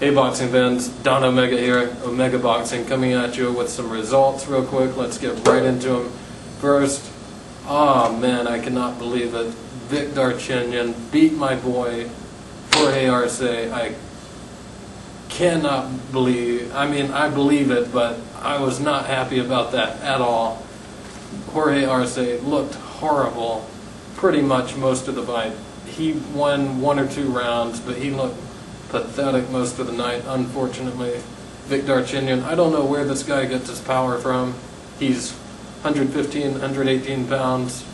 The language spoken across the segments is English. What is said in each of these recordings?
Hey boxing fans, Don Omega here, Omega Boxing, coming at you with some results real quick. Let's get right into them. First, man, I cannot believe it. Darchinyan beat my boy, Jorge Arce. I cannot believe, I believe it, but I was not happy about that at all. Jorge Arce looked horrible pretty much most of the fight. He won 1 or 2 rounds, but he looked pathetic most of the night, unfortunately. Darchinyan, I don't know where this guy gets his power from. He's 115, 118 pounds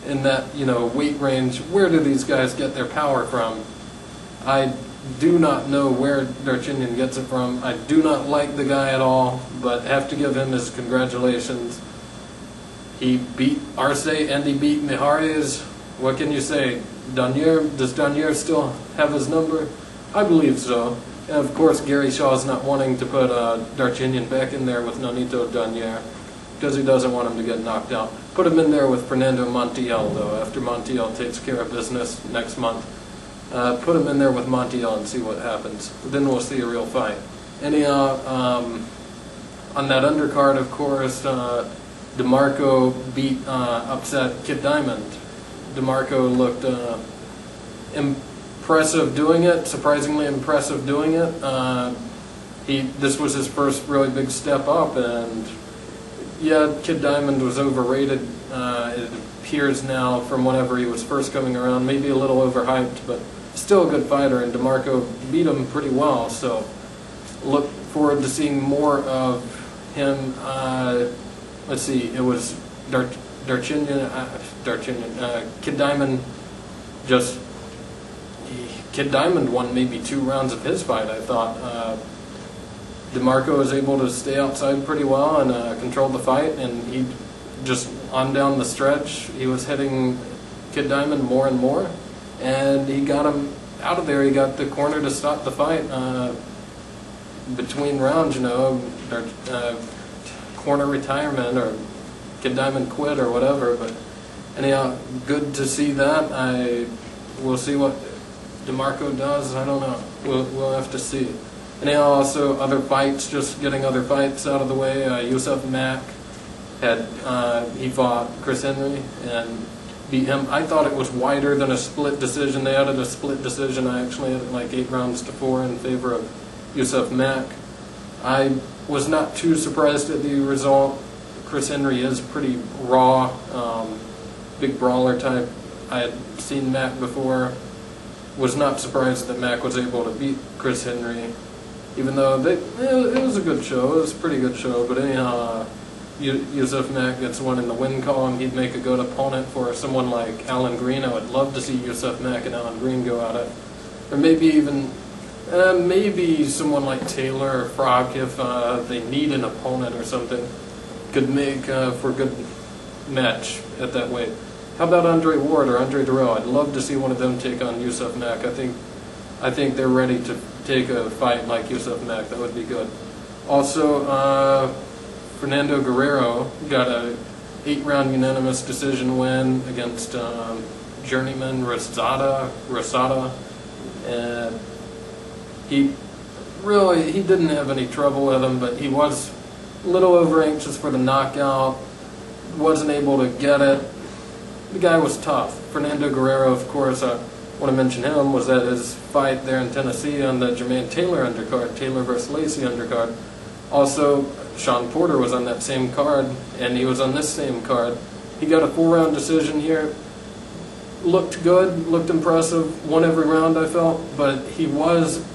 in that, weight range. Where do these guys get their power from? I do not know where Darchinyan gets it from. I do not like the guy at all, but have to give him his congratulations. He beat Arce and he beat Mijares. What can you say? Does Danier still have his number? I believe so. And of course, Gary Shaw's not wanting to put Darchinyan back in there with Nonito Danier because he doesn't want him to get knocked out. Put him in there with Fernando Montiel, though, after Montiel takes care of business next month. Put him in there with Montiel and see what happens. Then we'll see a real fight. Anyhow, on that undercard, of course, DeMarco upset Kid Diamond. DeMarco looked impressive doing it, surprisingly impressive doing it. This was his first really big step up, and yeah, Kid Diamond was overrated. It appears now from whenever he was first coming around, maybe a little overhyped, but still a good fighter, and DeMarco beat him pretty well, so look forward to seeing more of him. Let's see, it was Darchinyan, Kid Diamond Kid Diamond won maybe 2 rounds of his fight, I thought. DeMarco was able to stay outside pretty well and control the fight, and he just, on down the stretch, he was hitting Kid Diamond more and more, and he got him out of there. He got the corner to stop the fight between rounds, corner retirement, or Kid Diamond quit or whatever. But anyhow, good to see that. We'll see what DeMarco does. I don't know. We'll have to see. Anyhow, also other fights, just getting other fights out of the way. Mack he fought Chris Henry and beat him. I thought it was wider than a split decision. They added a split decision. I actually had it like 8 rounds to 4 in favor of Mack. I was not too surprised at the result. Chris Henry is pretty raw, big brawler type. I had seen Mack before. Was not surprised that Mack was able to beat Chris Henry, even though it was a good show. It was a pretty good show. But anyhow, Mack gets one in the win column. He'd make a good opponent for someone like Alan Green. I would love to see Mack and Alan Green go at it, or maybe even maybe someone like Taylor or Frog, if they need an opponent or something, could make for a good match at that weight. How about Andre Ward or Andre Darrell? I'd love to see one of them take on Mack. I think they're ready to take a fight like Mack. That would be good. Also, Fernando Guerrero got a 8-round unanimous decision win against journeyman Rosada, and he didn't have any trouble with him, but he was a little over anxious for the knockout. Wasn't able to get it. The guy was tough. Fernando Guerrero, of course, I want to mention him, was at his fight there in Tennessee on the Jermaine Taylor undercard, Taylor versus Lacey undercard. Also, Sean Porter was on that same card, and he was on this same card. He got a 4-round decision here. Looked good, looked impressive, won every round, I felt, but he was,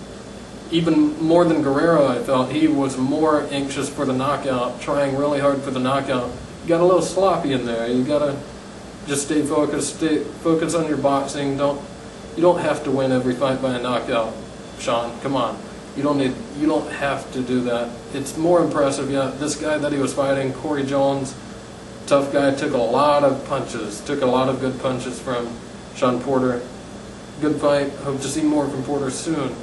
even more than Guerrero, I felt, he was more anxious for the knockout, trying really hard for the knockout. Got a little sloppy in there. You gotta just stay focused. Focus on your boxing. You don't have to win every fight by a knockout, Sean. Come on. You don't have to do that. It's more impressive. Yeah, this guy that he was fighting, Corey Jones, tough guy, took a lot of punches. Took a lot of good punches from Sean Porter. Good fight. Hope to see more from Porter soon.